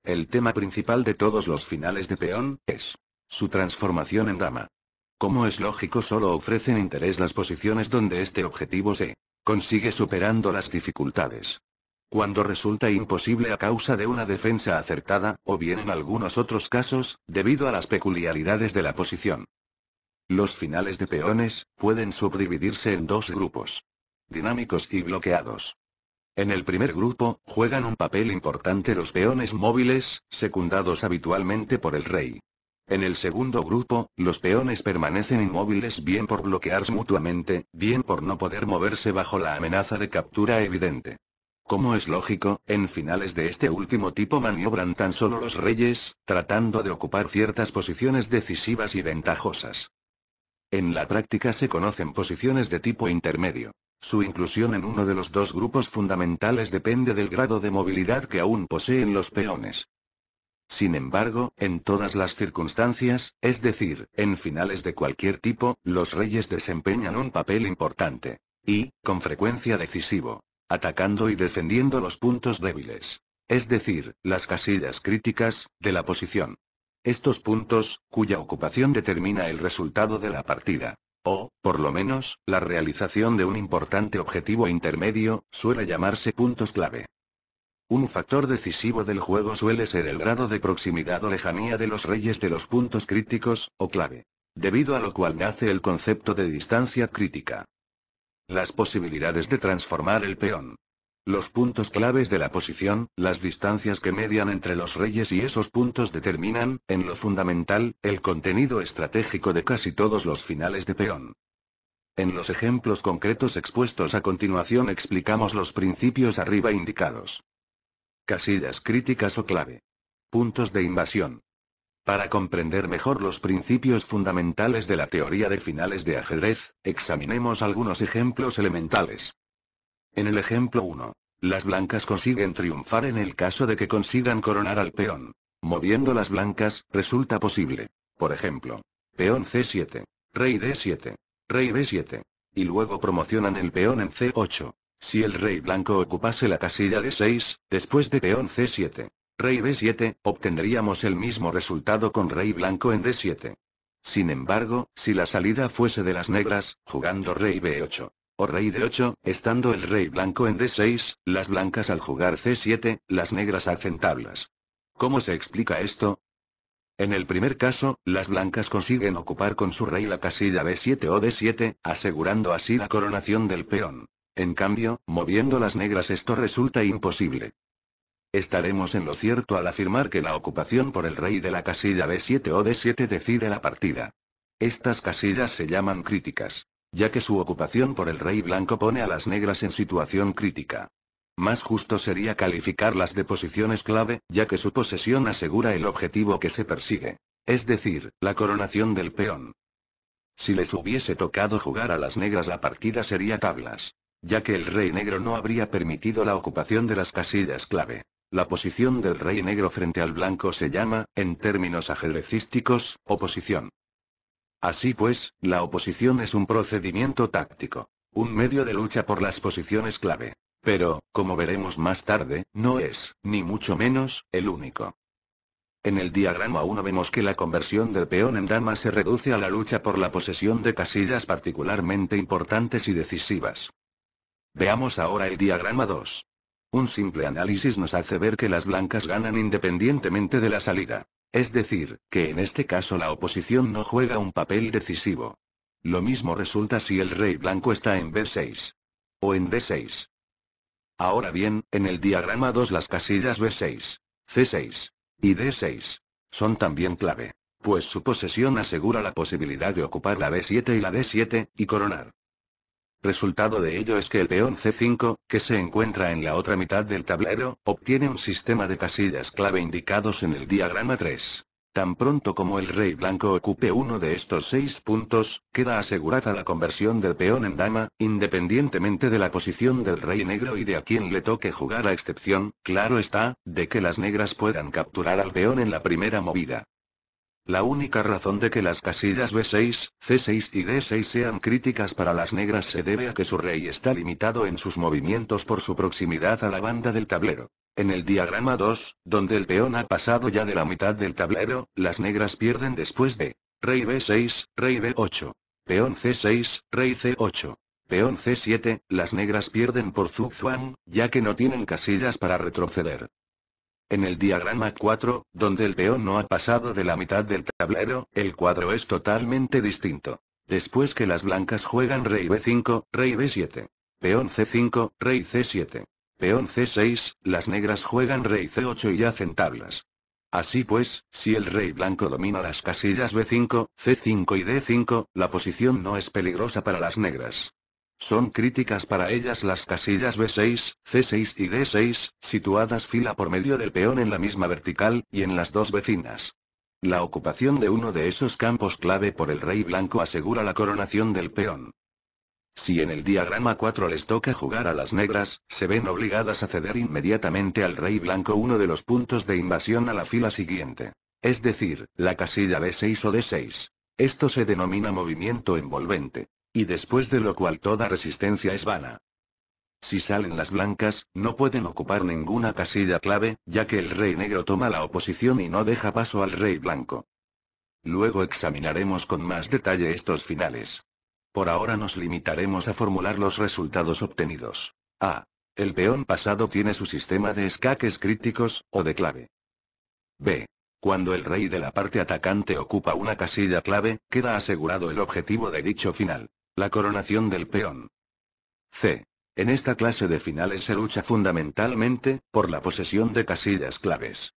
El tema principal de todos los finales de peón es su transformación en dama. Como es lógico, solo ofrecen interés las posiciones donde este objetivo se consigue superando las dificultades. Cuando resulta imposible a causa de una defensa acertada, o bien en algunos otros casos, debido a las peculiaridades de la posición. Los finales de peones pueden subdividirse en dos grupos: dinámicos y bloqueados. En el primer grupo, juegan un papel importante los peones móviles, secundados habitualmente por el rey. En el segundo grupo, los peones permanecen inmóviles bien por bloquearse mutuamente, bien por no poder moverse bajo la amenaza de captura evidente. Como es lógico, en finales de este último tipo maniobran tan solo los reyes, tratando de ocupar ciertas posiciones decisivas y ventajosas. En la práctica se conocen posiciones de tipo intermedio. Su inclusión en uno de los dos grupos fundamentales depende del grado de movilidad que aún poseen los peones. Sin embargo, en todas las circunstancias, es decir, en finales de cualquier tipo, los reyes desempeñan un papel importante. Y, con frecuencia decisivo. Atacando y defendiendo los puntos débiles. Es decir, las casillas críticas, de la posición. Estos puntos, cuya ocupación determina el resultado de la partida. O, por lo menos, la realización de un importante objetivo intermedio, suele llamarse puntos clave. Un factor decisivo del juego suele ser el grado de proximidad o lejanía de los reyes de los puntos críticos, o clave. Debido a lo cual nace el concepto de distancia crítica. Las posibilidades de transformar el peón. Los puntos claves de la posición, las distancias que median entre los reyes y esos puntos determinan, en lo fundamental, el contenido estratégico de casi todos los finales de peón. En los ejemplos concretos expuestos a continuación explicamos los principios arriba indicados. Casillas críticas o clave. Puntos de invasión. Para comprender mejor los principios fundamentales de la teoría de finales de ajedrez, examinemos algunos ejemplos elementales. En el ejemplo 1, las blancas consiguen triunfar en el caso de que consigan coronar al peón. Moviendo las blancas, resulta posible. Por ejemplo, peón C7, rey D7, rey B7. Y luego promocionan el peón en C8. Si el rey blanco ocupase la casilla D6, después de peón C7, rey B7, obtendríamos el mismo resultado con rey blanco en D7. Sin embargo, si la salida fuese de las negras, jugando rey B8, o rey D8, estando el rey blanco en D6, las blancas al jugar C7, las negras hacen tablas. ¿Cómo se explica esto? En el primer caso, las blancas consiguen ocupar con su rey la casilla B7 o D7, asegurando así la coronación del peón. En cambio, moviendo las negras esto resulta imposible. Estaremos en lo cierto al afirmar que la ocupación por el rey de la casilla B7 o D7 decide la partida. Estas casillas se llaman críticas, ya que su ocupación por el rey blanco pone a las negras en situación crítica. Más justo sería calificarlas de posiciones clave, ya que su posesión asegura el objetivo que se persigue, es decir, la coronación del peón. Si les hubiese tocado jugar a las negras, la partida sería tablas, ya que el rey negro no habría permitido la ocupación de las casillas clave. La posición del rey negro frente al blanco se llama, en términos ajedrecísticos, oposición. Así pues, la oposición es un procedimiento táctico, un medio de lucha por las posiciones clave. Pero, como veremos más tarde, no es, ni mucho menos, el único. En el diagrama 1 vemos que la conversión del peón en dama se reduce a la lucha por la posesión de casillas particularmente importantes y decisivas. Veamos ahora el diagrama 2. Un simple análisis nos hace ver que las blancas ganan independientemente de la salida. Es decir, que en este caso la oposición no juega un papel decisivo. Lo mismo resulta si el rey blanco está en B6. O en D6. Ahora bien, en el diagrama 2 las casillas B6, C6 y D6 son también clave, pues su posesión asegura la posibilidad de ocupar la B7 y la D7, y coronar. Resultado de ello es que el peón C5, que se encuentra en la otra mitad del tablero, obtiene un sistema de casillas clave indicados en el diagrama 3. Tan pronto como el rey blanco ocupe uno de estos 6 puntos, queda asegurada la conversión del peón en dama, independientemente de la posición del rey negro y de a quién le toque jugar, a excepción, claro está, de que las negras puedan capturar al peón en la primera movida. La única razón de que las casillas B6, C6 y D6 sean críticas para las negras se debe a que su rey está limitado en sus movimientos por su proximidad a la banda del tablero. En el diagrama 2, donde el peón ha pasado ya de la mitad del tablero, las negras pierden después de rey B6, rey B8, peón C6, rey C8, peón C7, las negras pierden por zugzwang, ya que no tienen casillas para retroceder. En el diagrama 4, donde el peón no ha pasado de la mitad del tablero, el cuadro es totalmente distinto. Después que las blancas juegan rey B5, rey B7, peón C5, rey C7, peón C6, las negras juegan rey C8 y hacen tablas. Así pues, si el rey blanco domina las casillas B5, C5 y D5, la posición no es peligrosa para las negras. Son críticas para ellas las casillas B6, C6 y D6, situadas fila por medio del peón en la misma vertical, y en las dos vecinas. La ocupación de uno de esos campos clave por el rey blanco asegura la coronación del peón. Si en el diagrama 4 les toca jugar a las negras, se ven obligadas a ceder inmediatamente al rey blanco uno de los puntos de invasión a la fila siguiente. Es decir, la casilla B6 o D6. Esto se denomina movimiento envolvente. Y después de lo cual toda resistencia es vana. Si salen las blancas, no pueden ocupar ninguna casilla clave, ya que el rey negro toma la oposición y no deja paso al rey blanco. Luego examinaremos con más detalle estos finales. Por ahora nos limitaremos a formular los resultados obtenidos. A. El peón pasado tiene su sistema de escaques críticos, o de clave. B. Cuando el rey de la parte atacante ocupa una casilla clave, queda asegurado el objetivo de dicho final. La coronación del peón. C. En esta clase de finales se lucha fundamentalmente, por la posesión de casillas claves.